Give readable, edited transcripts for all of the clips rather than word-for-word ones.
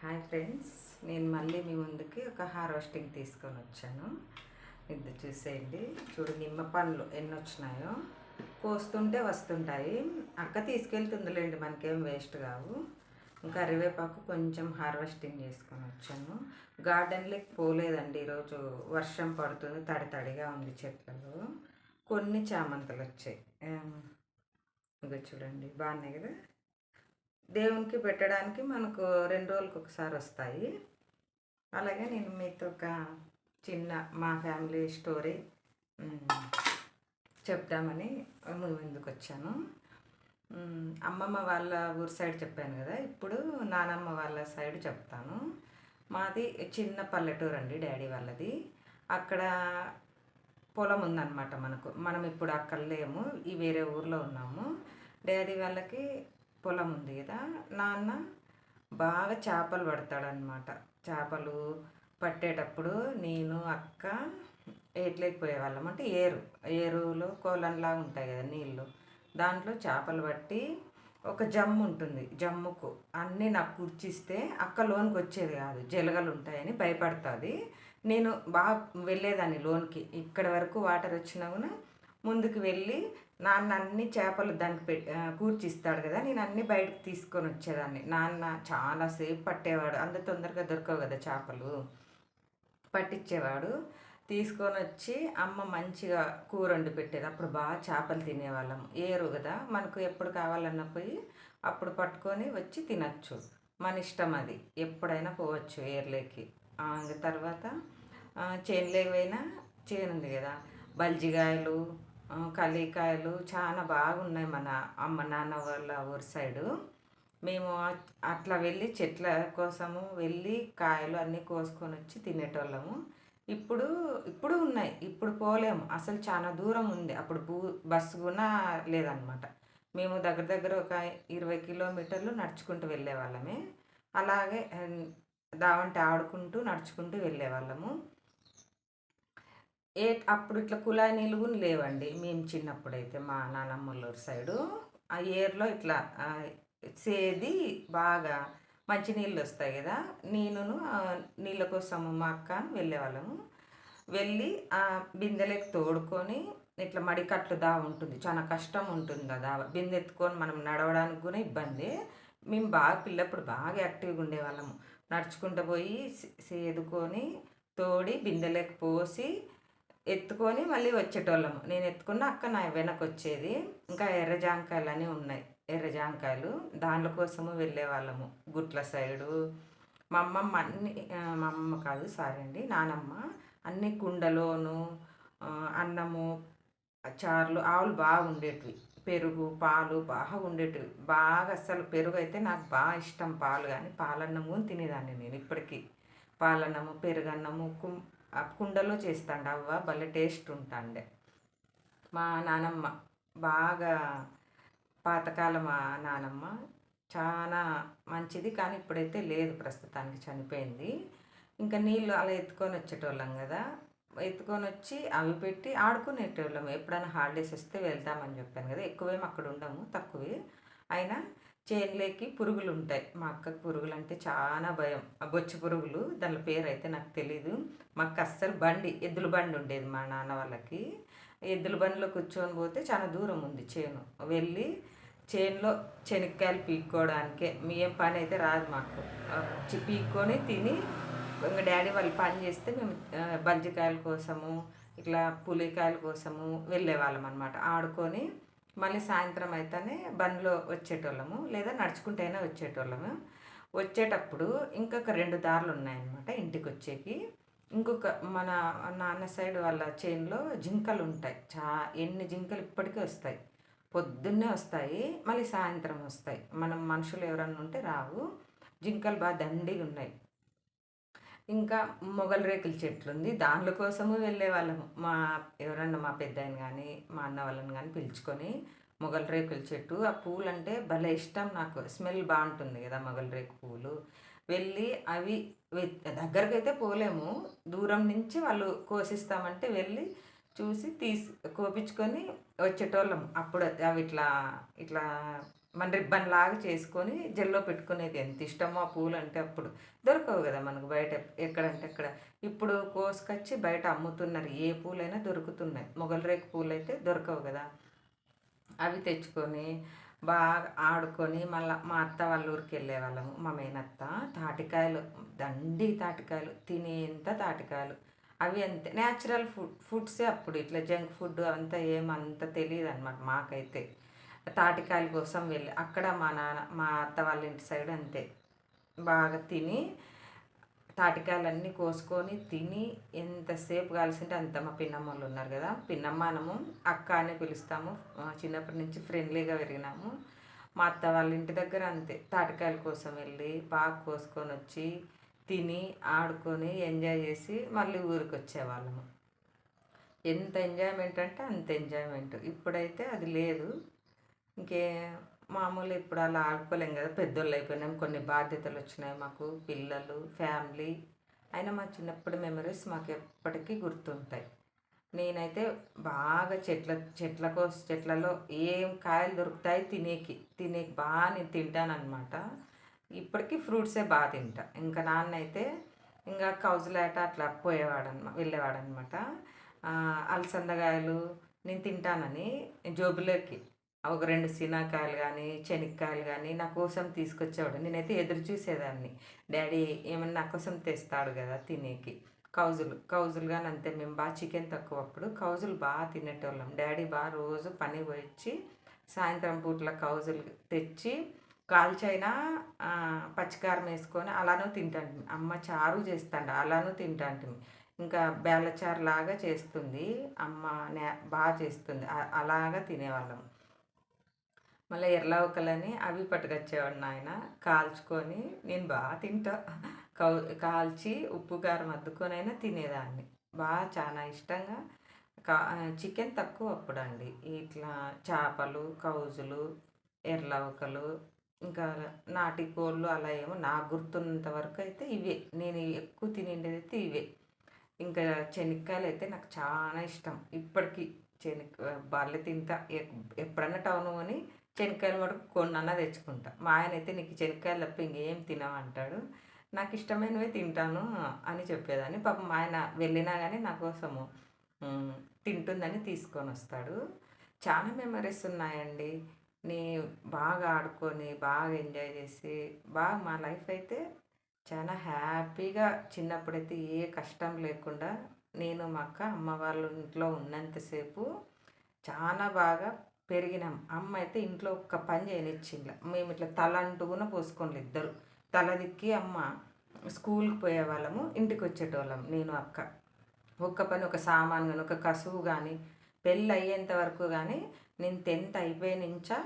Hi friends, నేను మళ్ళీ మీ ముందుకి ఒక హార్వెస్టింగ్ తీసుకొని వచ్చాను. ఇది చూసేయండి. చూడు, నిమ్మ పండ్లు ఎన్ని వచ్చినాయో. కోస్తుంటే వస్తుంటాయి. అక్క తీసుకెళ్తుందిలేండి, మనకేం వేస్ట్ కావు. ఇంకా కరివేపాకు కొంచెం హార్వెస్టింగ్ చేసుకొని వచ్చాను. గార్డెన్లోకి పోలేదండి, ఈరోజు వర్షం పడుతుంది, తడి తడిగా ఉంది చెట్లలో. కొన్ని చామంతులు వచ్చాయి. ఇక చూడండి, బాగున్నాయి కదా. దేవునికి పెట్టడానికి మనకు 2 రోజులకు ఒకసారి వస్తాయి. అలాగే నేను మీతో ఒక చిన్న మా ఫ్యామిలీ స్టోరీ చెప్దామని ముందుకు వచ్చాను. అమ్మమ్మ వాళ్ళ ఊరు సైడ్ చెప్పాను కదా, ఇప్పుడు నానమ్మ వాళ్ళ సైడ్ చెప్తాను. మాది చిన్న పల్లెటూరు అండి, డాడీ వాళ్ళది. అక్కడ పొలం ఉందన్నమాట మనం ఇప్పుడు అక్కడ లేము, ఈ వేరే ఊర్లో ఉన్నాము. డాడీ వాళ్ళకి పొలం ఉంది కదా. నాన్న బాగా చేపలు పడతాడనమాట. చేపలు పట్టేటప్పుడు నేను అక్క ఏట్లేకపోయేవాళ్ళం. అంటే ఏరులో కోలంలా ఉంటాయి కదా నీళ్ళు, దాంట్లో చేపలు పట్టి ఒక జమ్ము ఉంటుంది, జమ్ముకు అన్నీ నాకు కూర్చిస్తే అక్క లోనికి వచ్చేది కాదు, జలగలు ఉంటాయని భయపడుతుంది. నేను బాగా వెళ్ళేదాన్ని లోనికి. ఇక్కడ వరకు వాటర్ వచ్చినా కూడా ముందుకు వెళ్ళి నాన్న అన్ని చేపలు దానికి కూర్చిస్తాడు కదా, నేను అన్ని బయటకు తీసుకొని వచ్చేదాన్ని. నాన్న చాలాసేపు పట్టేవాడు, అంత తొందరగా దొరకవు కదా చేపలు. పట్టించేవాడు. తీసుకొని వచ్చి అమ్మ మంచిగా కూర వండి పెట్టేది. అప్పుడు బాగా చేపలు తినేవాళ్ళం. ఏరు కదా, మనకు ఎప్పుడు కావాలన్నా పోయి అప్పుడు పట్టుకొని వచ్చి తినచ్చు. మన ఇష్టం, అది ఎప్పుడైనా పోవచ్చు ఏర్లేకి. తర్వాత చేనులేకి పోయినా, చేను ఉంది కదా, బల్జిగాయలు, కలికాయలు చాలా బాగున్నాయి మన అమ్మ నాన్న వాళ్ళ ఊరి సైడు. మేము అట్లా వెళ్ళి చెట్ల కోసము వెళ్ళి కాయలు అన్నీ కోసుకొని వచ్చి తినేటోళ్ళము. ఇప్పుడు ఉన్నాయి, ఇప్పుడు పోలేము అసలు, చాలా దూరం ఉంది. అప్పుడు బస్సు కూడా లేదనమాట. మేము దగ్గర దగ్గర ఒక 20 కిలోమీటర్లు నడుచుకుంటూ వెళ్ళేవాళ్ళమే. అలాగే దావంటి ఆడుకుంటూ నడుచుకుంటూ వెళ్ళేవాళ్ళము. అప్పుడు ఇట్లా కుళాయి నీళ్ళు కూడా లేవండి మేము చిన్నప్పుడైతే. మా నానమ్మలూరు సైడు ఆ ఏర్లో ఇట్లా సేది బాగా మంచి నీళ్ళు వస్తాయి కదా. నేనును నీళ్ళ కోసము మా అక్క వెళ్ళేవాళ్ళము. వెళ్ళి ఆ బిందెలకు తోడుకొని ఇట్లా మడికట్లు ఉంటుంది, చాలా కష్టం ఉంటుంది కదా బిందె ఎత్తుకొని మనం నడవడానికి కూడా ఇబ్బంది. మేము బాగా పిల్లప్పుడు బాగా యాక్టివ్గా ఉండేవాళ్ళము. నడుచుకుంటూ పోయి సేదుకొని తోడి బిందెలకు పోసి ఎత్తుకొని మళ్ళీ వచ్చేటోళ్ళము. నేను ఎత్తుకున్న అక్క నా వెనక వచ్చేది. ఇంకా ఎర్ర జాంకాయలు అని ఉన్నాయి, ఎర్ర జాంకాయలు, దానిల కోసము వెళ్ళేవాళ్ళము గుట్ల సైడు. మా అమ్మమ్మ కాదు, సారీ అండి, నానమ్మ అన్ని కుండలోను అన్నము, చారులు, ఆవులు బాగా ఉండేటివి, పెరుగు పాలు బాగా ఉండేటివి. బాగా అస్సలు పెరుగు అయితే నాకు బాగా ఇష్టం, పాలు కానీ పాలన్నము తినేదాన్ని నేను ఇప్పటికీ. పాలన్నము, పెరుగన్నము ఆ కుండలో చేస్తాండే అవ్వ, భలే టేస్ట్ ఉంటాండే. మా నానమ్మ బాగా పాతకాలం, మా నానమ్మ చాలా మంచిది, కానీ ఇప్పుడైతే లేదు, ప్రస్తుతానికి చనిపోయింది. ఇంకా నీళ్ళు అలా ఎత్తుకొని వచ్చేటోళ్ళం కదా, ఎత్తుకొని వచ్చి అవి పెట్టి ఆడుకునేటోళ్ళం. ఎప్పుడైనా హాలిడేస్ వస్తే వెళ్తామని చెప్పాను కదా, ఎక్కువేం అక్కడ ఉండము, తక్కువే. అయినా చేనులోకి పురుగులు ఉంటాయి. మా అక్కకు పురుగులు అంటే చాలా భయం, ఆ బొచ్చు పురుగులు, దాని పేరు అయితే నాకు తెలీదు. మాకు అస్సలు ఎద్దుల బండి ఉండేది మా నాన్న వాళ్ళకి. ఎద్దుల బండిలో కూర్చొని పోతే చాలా దూరం ఉంది చేను. వెళ్ళి చేనులో శనక్కాయలు పీక్కోవడానికే, ఏం పని అయితే రాదు మాకు. పీక్కొని తిని ఇంకా డాడీ వాళ్ళు పని చేస్తే మేము బజ్జికాయల కోసము ఇట్లా పులికాయల కోసము వెళ్ళేవాళ్ళం అనమాట. ఆడుకొని మళ్ళీ సాయంత్రం అయితేనే బండ్లో వచ్చేటోళ్ళము, లేదా నడుచుకుంటైనా వచ్చేటోళ్ళము. వచ్చేటప్పుడు ఇంకొక 2 దారులు ఉన్నాయన్నమాట ఇంటికి వచ్చేకి. ఇంకొక మన నాన్న సైడ్ వాళ్ళ చేనులో జింకలు ఉంటాయి. ఎన్ని జింకలు ఇప్పటికీ వస్తాయి, పొద్దున్నే వస్తాయి, మళ్ళీ సాయంత్రం వస్తాయి. మనం మనుషులు ఎవరన్నా ఉంటే రావు. జింకలు బాగా దండిగా ఉన్నాయి. ఇంకా మొగల రేకుల చెట్లు ఉంది, దానిల కోసము వెళ్ళేవాళ్ళము. ఎవరన్నా మా పెద్దాయన కానీ మా అన్న వాళ్ళని కానీ పిలుచుకొని, మొగల రేకుల చెట్టు, ఆ పూలు అంటే భలే ఇష్టం నాకు, స్మెల్ బాగుంటుంది కదా మొగల రేకు పూలు. వెళ్ళి అవి దగ్గరకు అయితే పోలేము, దూరం నుంచి వాళ్ళు కోసిస్తామంటే వెళ్ళి చూసి కోపించుకొని వచ్చేటోళ్ళం. అప్పుడు అవి ఇట్లా ఇట్లా మన రిబ్బన్ లాగా చేసుకొని జెల్లో పెట్టుకునేది. ఎంత ఇష్టమో ఆ పూలంటే అప్పుడు. దొరకవు గదా మనకు బయట ఎక్కడంటే అక్కడ. ఇప్పుడు కోసుకొచ్చి బయట అమ్ముతున్నారు. ఏ పూలైనా దొరుకుతున్నాయి. మొగలి రేకు పూలైతే దొరకవు గదా! అవి తెచ్చుకొని బాగా ఆడుకొని మళ్ళా మా అత్త వాళ్ళ ఊరికెళ్ళేవాళ్ళము. మా మేనత్త తాటికాయలు, దండిగ తాటికాయలు, తినేంత తాటికాయలు. అవి అంతే నేచురల్ ఫుడ్సే అప్పుడు. ఇట్లా జంక్ ఫుడ్ అంతా ఏమంత తెలీదనమాట మాకైతే. తాటికాయల కోసం వెళ్ళి అక్కడ మా అత్త వాళ్ళ ఇంటి సైడ్ అంతే. బాగా తిని తాటికాయలన్నీ కోసుకొని తిని ఎంతసేపు కాల్సింటే అంత. మా పిన్నమ్మోళ్ళు ఉన్నారు కదా, పిన్నమ్మ అక్క అని పిలుస్తాము. చిన్నప్పటి నుంచి ఫ్రెండ్లీగా పెరిగినాము. మా అత్త వాళ్ళ ఇంటి దగ్గర అంతే. తాటికాయల కోసం వెళ్ళి బాగా కోసుకొని వచ్చి తిని ఆడుకొని ఎంజాయ్ చేసి మళ్ళీ ఊరికి వచ్చేవాళ్ళము. ఎంత ఎంజాయ్మెంట్ అంటే అంత ఎంజాయ్మెంట్. ఇప్పుడైతే అది లేదు. ఇంకే మామూలు ఇప్పుడు అలా ఆడుకోలేం కదా, పెద్దోళ్ళు అయిపోయినాం, కొన్ని బాధ్యతలు వచ్చినాయి మాకు, పిల్లలు, ఫ్యామిలీ. అయినా మా చిన్నప్పటి మెమరీస్ మాకు ఎప్పటికీ గుర్తుంటాయి. నేనైతే బాగా చెట్లలో ఏం కాయలు దొరుకుతాయి తినేకి బాగా నేను తింటానమాట. ఇప్పటికీ ఫ్రూట్సే బాగా తింటా. ఇంకా నాన్న అయితే ఇంకా కౌజులాట అట్లా వెళ్ళేవాడనమాట. అలసందకాయలు నేను తింటానని జోబులోకి ఒక 2 సీనాకాయలు కానీ శనక్కాయలు కానీ నా కోసం తీసుకొచ్చేవాడు. నేనైతే ఎదురు చూసేదాన్ని, డాడీ ఏమన్నా నా కోసం తెస్తాడు కదా తినేకి. కౌజులు కానీ అంతే. మేము బాగా చికెన్ తక్కువ అప్పుడు, కౌజులు బాగా తినేటోళ్ళం. డాడీ బాగా రోజు పని పోయిచ్చి సాయంత్రం పూట్ల కౌజులు తెచ్చి కాల్చైనా పచ్చికారం వేసుకొని అలానూ తింటాంటిమి. అమ్మ చారు చేస్తాండ అలానూ తింటాంటిమి. ఇంకా బేళ్ళచారు లాగా చేస్తుంది అమ్మ, బాగా చేస్తుంది, అలాగా తినేవాళ్ళం. మళ్ళీ ఎర్రలవకలని అవి పట్టుకొచ్చేవాడు నాయన, కాల్చుకొని నేను బాగా తింటా. కాల్చి ఉప్పు కారం అద్దుకొనైనా తినేదాన్ని బాగా, చాలా ఇష్టంగా. చికెన్ తక్కువ అప్పుడండి. ఇట్లా చేపలు, కౌజులు, ఎర్రలవకలు, ఇంకా నాటికోళ్ళు అలా ఏమో నాకు గుర్తున్నంత వరకు అయితే ఇవే నేను ఎక్కువ తినేది అయితే ఇవే. ఇంకా శనక్కాయలు అయితే నాకు చాలా ఇష్టం ఇప్పటికీ. బార్లే తింటా. ఎప్పుడన్నా టౌన్ అని శనక్కాయలు మటుకు కొన్నన్నా తెచ్చుకుంటా. మా ఆయన అయితే నీకు శనక్కాయలు తప్ప ఇంకేం తినమంటాడు. నాకు ఇష్టమైనవే తింటాను అని చెప్పేదాన్ని. పాపం మా ఆయన వెళ్ళినా కానీ నా కోసము తింటుందని తీసుకొని వస్తాడు. చాలా మెమరీస్ ఉన్నాయండి. బాగా ఆడుకొని బాగా ఎంజాయ్ చేసి బాగా మా లైఫ్ అయితే చాలా హ్యాపీగా. చిన్నప్పుడైతే ఏ కష్టం లేకుండా నేను మా అమ్మ వాళ్ళ ఇంట్లో ఉన్నంతసేపు చాలా బాగా పెరిగినాం. అమ్మ అయితే ఇంట్లో ఒక్క పని చేయనిచ్చింది. మేము ఇట్లా తల అంటుకున పోసుకోండి ఇద్దరు. తల దిక్కి అమ్మ స్కూల్కి పోయేవాళ్ళము, ఇంటికి వచ్చేటోళ్ళం నేను అక్క. ఒక్క పని, ఒక సామాన్ కానీ ఒక కసువు కానీ పెళ్ళి అయ్యేంత వరకు కానీ నేను 10th అయిపోయి నుంచా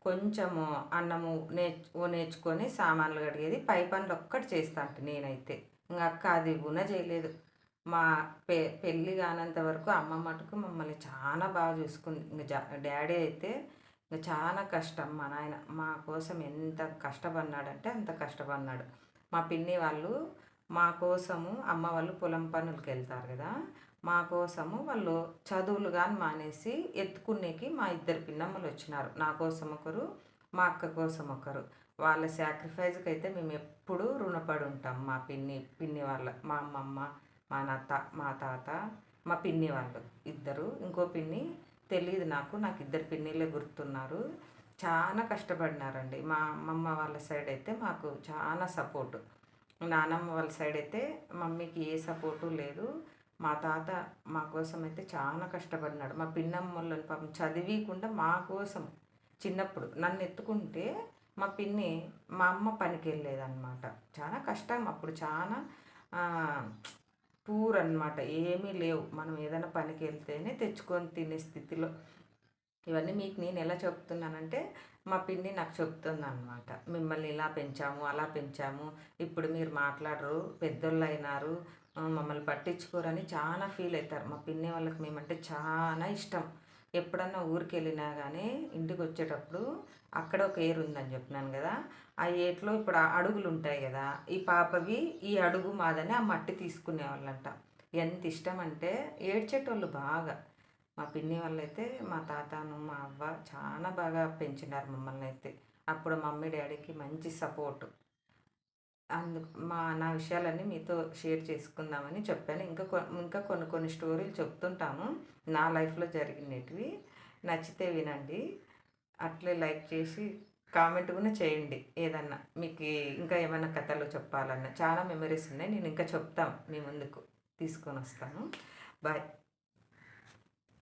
కొంచెము అన్నము నేర్చుకొని సామాన్లు కడిగేది, పై పనులు ఒక్కటి చేస్తా అంటే నేనైతే. ఇంకా అక్క అది కూడా చేయలేదు. మా పెళ్ళి కానంత వరకు అమ్మ మటుకు మమ్మల్ని చాలా బాగా చూసుకుంది. ఇంకా డాడీ అయితే ఇంకా చాలా కష్టం. మా నాయన మా కోసం ఎంత కష్టపడినాడంటే అంత కష్టపడినాడు. మా పిన్ని వాళ్ళు మా కోసము, అమ్మ వాళ్ళు పొలం పనులకి వెళ్తారు కదా, మా కోసము వాళ్ళు చదువులు కానీ మానేసి ఎత్తుకునేకి మా ఇద్దరు పిన్నమ్మలు వచ్చినారు. నా కోసం ఒకరు, మా అక్క కోసం ఒకరు. వాళ్ళ సాక్రిఫైస్కి అయితే మేము ఎప్పుడూ రుణపడి ఉంటాం. మా పిన్ని వాళ్ళ, మా అమ్మమ్మ, మా తాత, మా పిన్ని వాళ్ళు ఇద్దరు. ఇంకో పిన్ని తెలియదు నాకు ఇద్దరు పిన్నిలే గుర్తున్నారు. చాలా కష్టపడినారండి. మా అమ్మమ్మ వాళ్ళ సైడ్ అయితే మాకు చాలా సపోర్టు. నానమ్మ వాళ్ళ సైడ్ అయితే మమ్మీకి ఏ సపోర్టు లేదు. మా తాత మా కోసం అయితే చాలా కష్టపడినాడు. మా పిన్నమ్మ వాళ్ళని పాపం చదివికుండా మా కోసం చిన్నప్పుడు నన్ను ఎత్తుకుంటే మా పిన్ని, మా అమ్మ పనికి వెళ్ళేదన్నమాట. చాలా కష్టం అప్పుడు, చాలా పూర్ అనమాట. ఏమీ లేవు, మనం ఏదైనా పనికి వెళ్తేనే తెచ్చుకొని తినే స్థితిలో. ఇవన్నీ మీకు నేను ఎలా చెప్తున్నానంటే మా పిన్ని నాకు చెప్తుంది అనమాట. మిమ్మల్ని ఇలా పెంచాము, అలా పెంచాము, ఇప్పుడు మీరు మాట్లాడరు, పెద్దోళ్ళు అయినారు, మమ్మల్ని పట్టించుకోరని చాలా ఫీల్ అవుతారు. మా పిన్ని వాళ్ళకి మేమంటే చాలా ఇష్టం. ఎప్పుడన్నా ఊరికి వెళ్ళినా కానీ ఇంటికి వచ్చేటప్పుడు అక్కడ ఒక ఏరు ఉందని చెప్పినాను కదా, ఆ ఏట్లో ఇప్పుడు అడుగులు ఉంటాయి కదా, ఈ పాపవి ఈ అడుగు మాదని ఆ మట్టి తీసుకునేవాళ్ళంట. ఎంత ఇష్టం అంటే ఏడ్చేటోళ్ళు బాగా. మా పిన్ని వాళ్ళైతే మా తాతను, మా అవ్వ చాలా బాగా పెంచినారు మమ్మల్ని అయితే. అప్పుడు మమ్మీ డాడీకి మంచి సపోర్ట్. అందుకు నా విషయాలన్నీ మీతో షేర్ చేసుకుందామని చెప్పాను. ఇంకా కొన్ని కొన్ని స్టోరీలు చెప్తుంటాను నా లైఫ్‌లో జరిగినటివి. నచ్చితే వినండి. అట్లే లైక్ చేసి కామెంట్ కూడా చేయండి. ఏదన్నా మీకు ఇంకా ఏమైనా కథలు చెప్పాలన్నా చాలా మెమరీస్ ఉన్నాయి. నేను ఇంకా చెప్తాను మీ ముందుకు తీసుకొనొస్తాను. బాయ్.